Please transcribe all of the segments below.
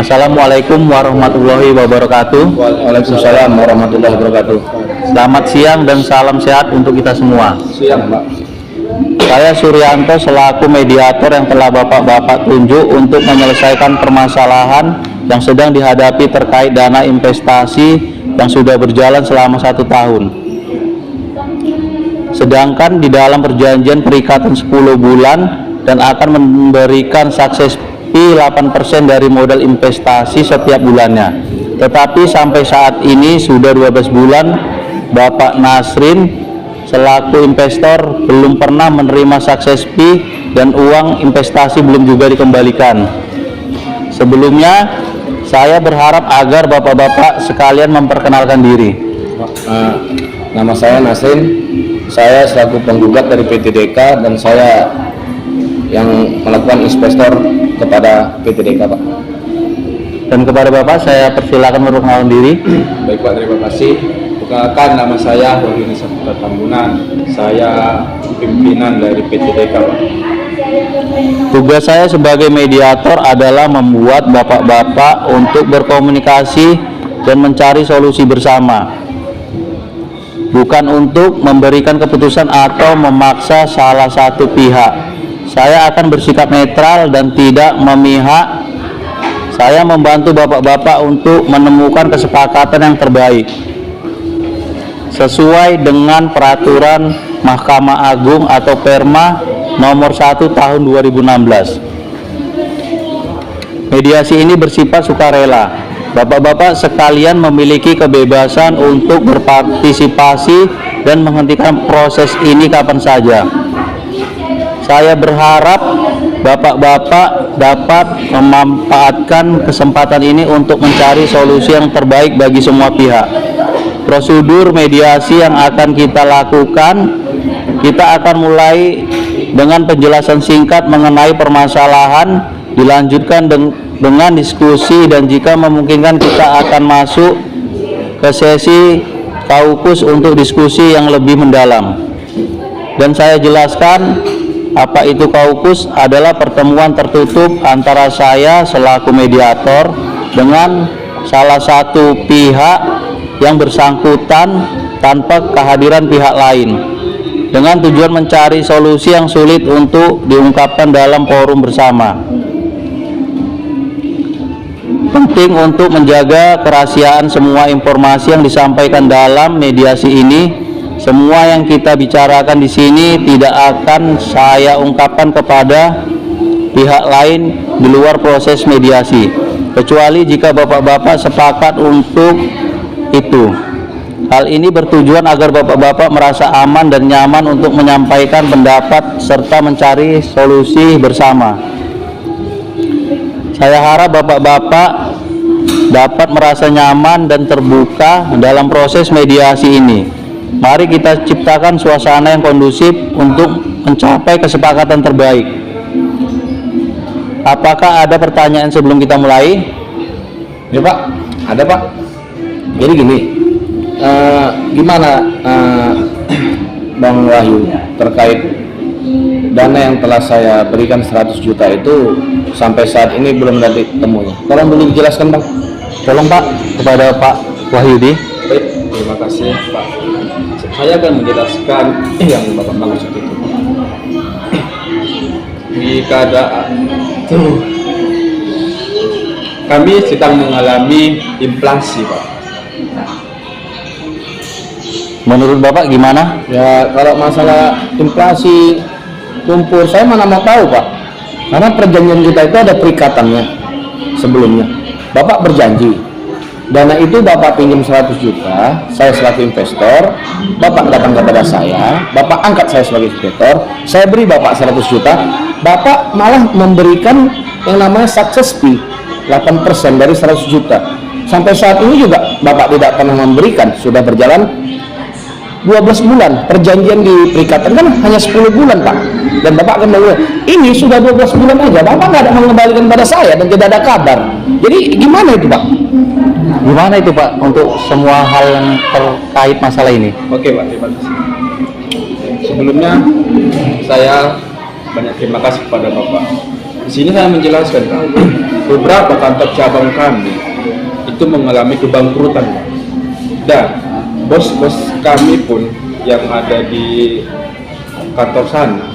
Assalamualaikum warahmatullahi wabarakatuh. Waalaikumsalam warahmatullahi wabarakatuh. Selamat siang dan salam sehat untuk kita semua. Siang, Pak. Saya Suryanto selaku mediator yang telah Bapak-Bapak tunjuk untuk menyelesaikan permasalahan yang sedang dihadapi terkait dana investasi yang sudah berjalan selama 1 tahun. Sedangkan di dalam perjanjian perikatan 10 bulan dan akan memberikan sukses fee 8% dari modal investasi setiap bulannya. Tetapi sampai saat ini sudah 12 bulan Bapak Nasrin selaku investor belum pernah menerima sukses fee dan uang investasi belum juga dikembalikan. Sebelumnya saya berharap agar Bapak-Bapak sekalian memperkenalkan diri. Nama saya Nasrin, saya selaku penggugat dari PTDK dan saya yang melakukan investor kepada PTDK, Pak. Dan kepada Bapak saya persilakan memperkenalkan diri. Baik, Pak, terima kasih. Perkenalkan, nama saya Wahyu Saputra Tambunan. Saya pimpinan dari PTDK, Pak. Tugas saya sebagai mediator adalah membuat Bapak-Bapak untuk berkomunikasi dan mencari solusi bersama, bukan untuk memberikan keputusan atau memaksa salah satu pihak. Saya akan bersikap netral dan tidak memihak. Saya membantu Bapak-Bapak untuk menemukan kesepakatan yang terbaik sesuai dengan peraturan Mahkamah Agung atau Perma nomor 1 tahun 2016. Mediasi ini bersifat sukarela. Bapak-bapak sekalian memiliki kebebasan untuk berpartisipasi dan menghentikan proses ini kapan saja. Saya berharap Bapak-bapak dapat memanfaatkan kesempatan ini untuk mencari solusi yang terbaik bagi semua pihak. Prosedur mediasi yang akan kita lakukan, kita akan mulai dengan penjelasan singkat mengenai permasalahan, dilanjutkan dengan diskusi, dan jika memungkinkan kita akan masuk ke sesi kaukus untuk diskusi yang lebih mendalam. Dan saya jelaskan apa itu kaukus adalah pertemuan tertutup antara saya selaku mediator dengan salah satu pihak yang bersangkutan tanpa kehadiran pihak lain, dengan tujuan mencari solusi yang sulit untuk diungkapkan dalam forum bersama. Penting untuk menjaga kerahasiaan semua informasi yang disampaikan dalam mediasi ini. Semua yang kita bicarakan di sini tidak akan saya ungkapkan kepada pihak lain di luar proses mediasi, kecuali jika Bapak-bapak sepakat untuk itu. Hal ini bertujuan agar Bapak-bapak merasa aman dan nyaman untuk menyampaikan pendapat serta mencari solusi bersama. Saya harap Bapak-bapak dapat merasa nyaman dan terbuka dalam proses mediasi ini. Mari kita ciptakan suasana yang kondusif untuk mencapai kesepakatan terbaik. Apakah ada pertanyaan sebelum kita mulai? Ya, Pak, ada, Pak. Jadi gini, gimana Bang Wahyu terkait dana yang telah saya berikan 100 juta itu sampai saat ini belum ada temunya. Tolong dulu dijelaskan, Bang. Tolong Pak, kepada Pak Wahyudi. Baik, terima kasih, Pak. Saya akan menjelaskan yang Bapak maksud itu. Di keadaan itu kami sedang mengalami inflasi, Pak. Menurut Bapak gimana? Ya, kalau masalah inflasi lumpur, saya mana mau tahu, Pak. Karena perjanjian kita itu ada perikatannya sebelumnya. Bapak berjanji, dana itu Bapak pinjam 100 juta, saya selaku investor, Bapak datang kepada saya, Bapak angkat saya sebagai investor, saya beri Bapak 100 juta, Bapak malah memberikan yang namanya success fee 8% dari 100 juta. Sampai saat ini juga Bapak tidak pernah memberikan, sudah berjalan 12 bulan, perjanjian di perikatan kan hanya 10 bulan, Pak. Dan Bapak akan bilang, ini sudah 12 bulan aja, Bapak nggak ada mengembalikan pada saya dan tidak ada kabar. Jadi gimana itu, Pak? Gimana itu, Pak, untuk semua hal yang terkait masalah ini? Oke, Pak, terima kasih. Sebelumnya saya banyak terima kasih kepada Bapak. Di sini saya menjelaskan beberapa kantor cabang kami itu mengalami kebangkrutan, Pak. Dan bos-bos kami pun yang ada di kantor sana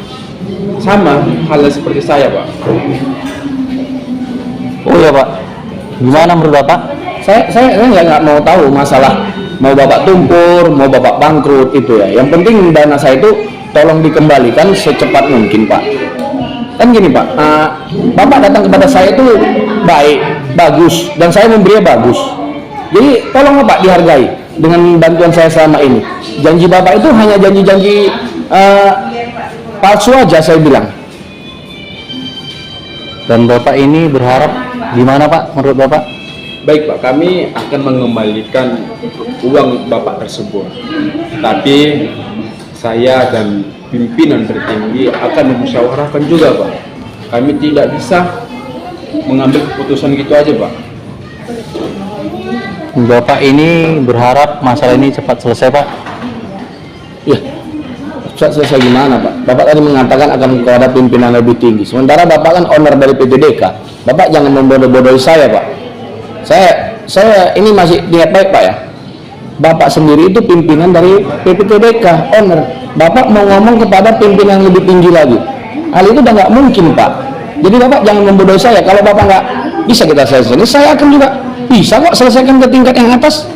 sama halnya seperti saya, Pak. Oh ya Pak, gimana menurut Bapak? Saya nggak mau tahu masalah mau bapak tumpur, mau bapak bangkrut itu ya. Yang penting dana saya itu tolong dikembalikan secepat mungkin, Pak. Kan gini, Pak, bapak datang kepada saya itu baik, bagus, dan saya memberinya bagus. Jadi tolong Bapak dihargai dengan bantuan saya selama ini. Janji bapak itu hanya janji-janji palsu aja, saya bilang. Dan Bapak ini berharap gimana Pak menurut Bapak? Baik, Pak, kami akan mengembalikan uang Bapak tersebut. Tapi saya dan pimpinan tertinggi akan memusyawarahkan juga, Pak. Kami tidak bisa mengambil keputusan gitu aja, Pak. Bapak ini berharap masalah ini cepat selesai Pak? Ya, selesai gimana, Pak? Bapak tadi mengatakan akan kepada pimpinan lebih tinggi. Sementara Bapak kan owner dari PTDK. Bapak jangan membodoh-bodohi saya, Pak. Saya ini masih niat baik, Pak ya. Bapak sendiri itu pimpinan dari PTDK, owner. Bapak mau ngomong kepada pimpinan yang lebih tinggi lagi. Hal itu udah nggak mungkin, Pak. Jadi Bapak jangan membodohi saya. Kalau Bapak nggak bisa kita selesaikan, saya akan juga bisa kok selesaikan ke tingkat yang atas.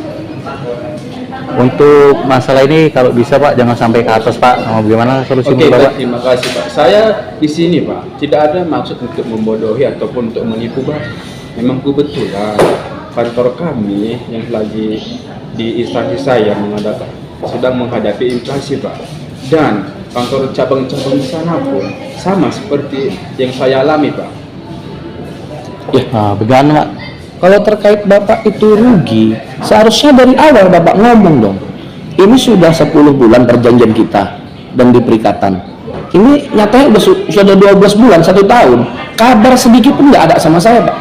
Untuk masalah ini kalau bisa Pak jangan sampai ke atas Pak. Mau bagaimana solusi Oke, Bapak? baik, terima kasih, Pak. Saya di sini, Pak, tidak ada maksud untuk membodohi ataupun untuk menipu, Pak. Memang kebetulan kantor kami yang lagi di instansi saya mengadakan sedang menghadapi inflasi, Pak. Dan kantor cabang-cabang di sana pun sama seperti yang saya alami, Pak. Nah, bagaimana Pak? Kalau terkait Bapak itu rugi, seharusnya dari awal Bapak ngomong dong. Ini sudah 10 bulan perjanjian kita dan di perikatan. Ini nyatanya sudah 12 bulan, 1 tahun. Kabar sedikit pun nggak ada sama saya, Pak.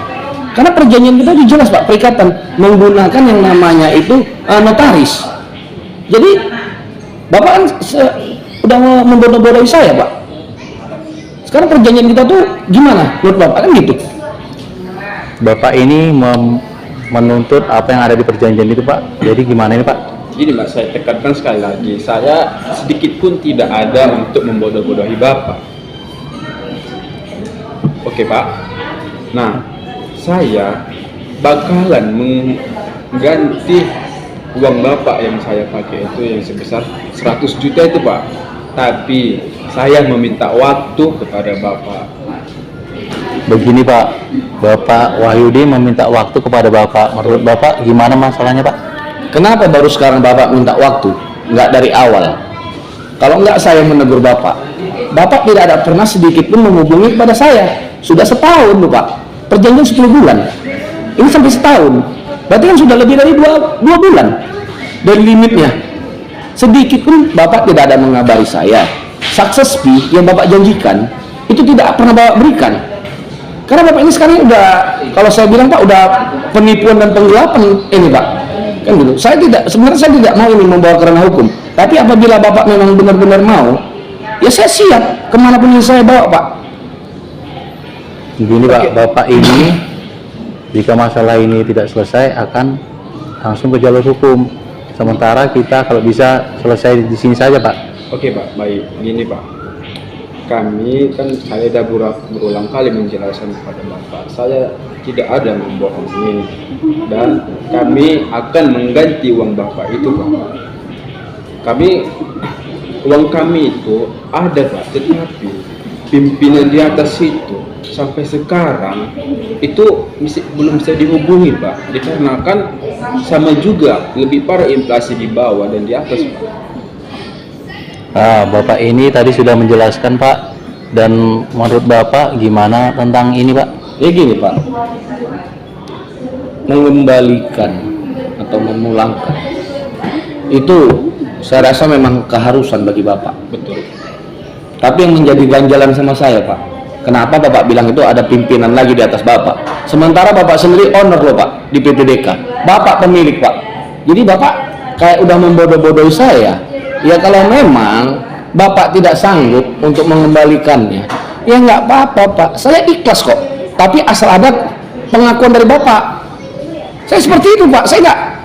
Karena perjanjian kita itu jelas, Pak, perikatan menggunakan yang namanya itu notaris. Jadi Bapak kan udah membodoh-bodohi saya, Pak. Sekarang perjanjian kita tuh gimana menurut Bapak, kan gitu? Bapak ini menuntut apa yang ada di perjanjian itu Pak. Jadi gimana ini Pak? Gini, Pak, saya tekankan sekali lagi, saya sedikit pun tidak ada untuk membodoh-bodohi Bapak. Oke, Pak. Nah, saya bakalan mengganti uang Bapak yang saya pakai itu yang sebesar 100 juta itu, Pak. Tapi saya meminta waktu kepada Bapak. Begini Pak, Bapak Wahyudi meminta waktu kepada Bapak. Menurut Bapak gimana masalahnya Pak? Kenapa baru sekarang Bapak minta waktu? Nggak dari awal. Kalau nggak saya menegur Bapak. Bapak tidak ada pernah sedikit pun menghubungi kepada saya. Sudah setahun loh Pak. Perjanjian 10 bulan. Ini sampai setahun. Berarti kan sudah lebih dari 2 bulan dari limitnya. Sedikit pun Bapak tidak ada mengabari saya. Success fee yang Bapak janjikan itu tidak pernah Bapak berikan. Karena Bapak ini sekarang udah, kalau saya bilang Pak, udah penipuan dan penggelapan ini Pak. Kan gitu. Sebenarnya saya tidak mau ini membawa ke ranah hukum. Tapi apabila Bapak memang benar-benar mau, ya saya siap kemanapun yang saya bawa Pak. Begini Pak, Bapak ini jika masalah ini tidak selesai akan langsung ke jalur hukum. Sementara kita kalau bisa selesai di sini saja Pak. Oke, Pak, baik. Gini, Pak. Kami kan saya sudah berulang kali menjelaskan kepada Bapak, saya tidak ada membohongi dan kami akan mengganti uang Bapak itu, Pak. Uang kami itu ada, Pak, tetapi pimpinan di atas itu sampai sekarang itu belum bisa dihubungi, Pak. Dikarenakan sama juga lebih parah inflasi di bawah dan di atas, Pak. Bapak ini tadi sudah menjelaskan Pak. Dan menurut Bapak gimana tentang ini Pak? Ya gini Pak, mengembalikan atau memulangkan itu saya rasa memang keharusan bagi Bapak. Betul. Tapi yang menjadi ganjalan sama saya Pak, kenapa Bapak bilang itu ada pimpinan lagi di atas Bapak, sementara Bapak sendiri owner loh Pak di PTDK, Bapak pemilik Pak. Jadi Bapak kayak udah membodoh-bodohi saya. Ya kalau memang Bapak tidak sanggup untuk mengembalikannya, ya nggak apa-apa Pak, saya ikhlas kok. Tapi asal ada pengakuan dari Bapak. Saya seperti itu Pak, saya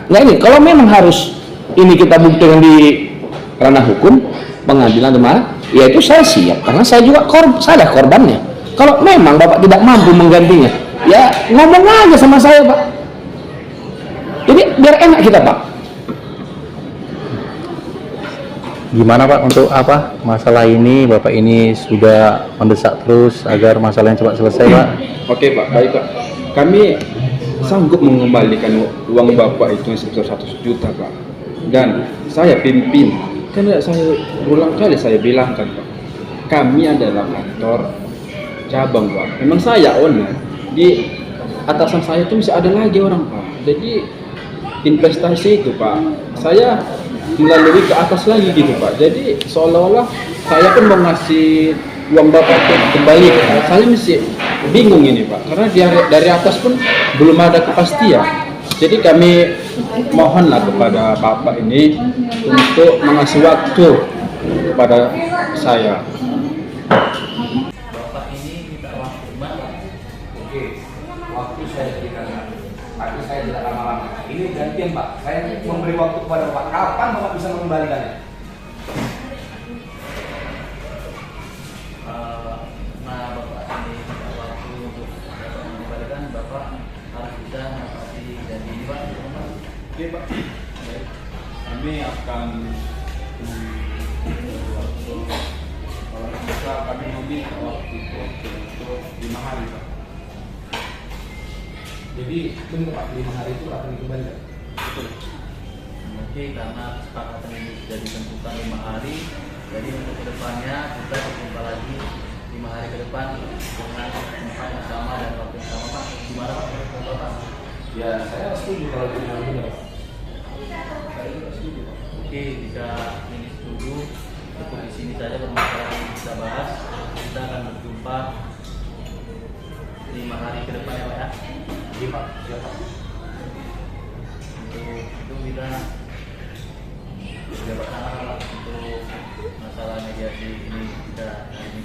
nggak ini. Kalau memang harus ini kita buktikan di ranah hukum, pengadilan atau mana, ya itu saya siap, karena saya juga saya korbannya. Kalau memang Bapak tidak mampu menggantinya, ya ngomong aja sama saya Pak. Jadi biar enak kita Pak. Gimana Pak untuk apa masalah ini? Bapak ini sudah mendesak terus agar masalah yang cepat selesai Pak. Oke Pak, baik Pak. Kami sanggup mengembalikan uang Bapak itu sebesar 100 juta Pak. Dan saya pimpin, karena saya berulang kali saya bilangkan Pak, kami adalah kantor cabang Pak. Memang saya owner, di atasan saya itu masih ada lagi orang Pak. Jadi investasi itu Pak, saya melalui ke atas lagi gitu Pak. Jadi seolah-olah saya pun mau ngasih uang Bapak itu kembali ke saya. Saya masih bingung ini Pak, karena dari atas pun belum ada kepastian. Jadi kami mohonlah kepada Bapak ini untuk mengasih waktu kepada saya. Bapak ini minta waktu Mbak. Oke, waktu saya berikan, tapi saya tidak lama-lama. Ini gantian Pak, saya memberi waktu kepada Bapak. Kapan Bapak bisa mengembalikannya? Nah, Bapak ini minta waktu untuk dapat mengembalikan, Bapak harus bisa menepati janji ini Pak. Oke Pak, baik. Kami akan waktu, kalau bisa kami meminta waktu itu untuk 5 hari Pak. Jadi benar Pak, 5 hari itu akan dikembalikan. Betul. Oke, karena kesepakatan ini sudah ditentukan 5 hari, jadi untuk kedepannya kita berjumpa lagi 5 hari ke depan dengan tempat yang sama dan waktu yang sama Pak. Gimana Pak? Bapak? Ya saya setuju kalau itu memang benar Pak. Saya juga setuju Pak. Oke, jika ini setuju, cukup di sini saja permasalahan yang kita bahas. Kita akan berjumpa 5 hari ke depan ya Pak ya. Iya Pak, siap Pak. Untuk itu kita dapat Pak untuk masalah mediasi ini kita hari ini